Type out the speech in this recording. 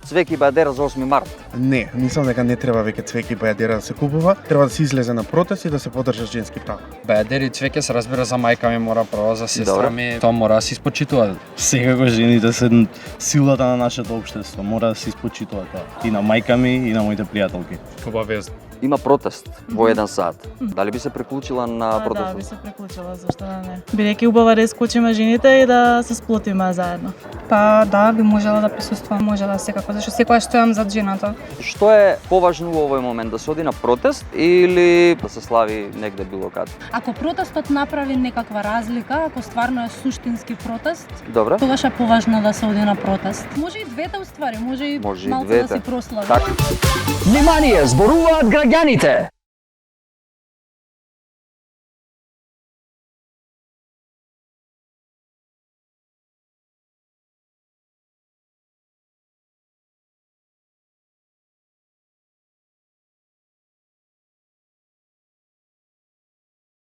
цвеќе и бајадера за 8 март? Не, мислам дека не треба веќе цвеќе и бајадера да се купува. Треба да се излезе на протест и да се поддржат женски права. Бајадери и цвеќе се разбира за мајка ми, мора прво за сестра ми, тоа мора да се испочитува. Секако жените се силата на нашето општество, мора да се испочитува тоа. И на мајка ми и на моите пријателки. Обавезно. Има протест во 1 сат. Дали би се приклучила на протестот? Да, би се приклучила, зашто да не. Бидејќи убава да исклучиме жените и да се сплотиме заедно. Па да, би можела да присуствувам, можела секако, зашто секогаш стојам зад жената. Што е поважно во овој момент, да се оди на протест или да се слави негде било каде? Ако протестот направи некаква разлика, ако стварно е суштински протест, Добре. тогаш е поважно да се оди на протест. Може и двете уствари, може и малку да се прослави. Така. Внимание, зборуваат граѓаните!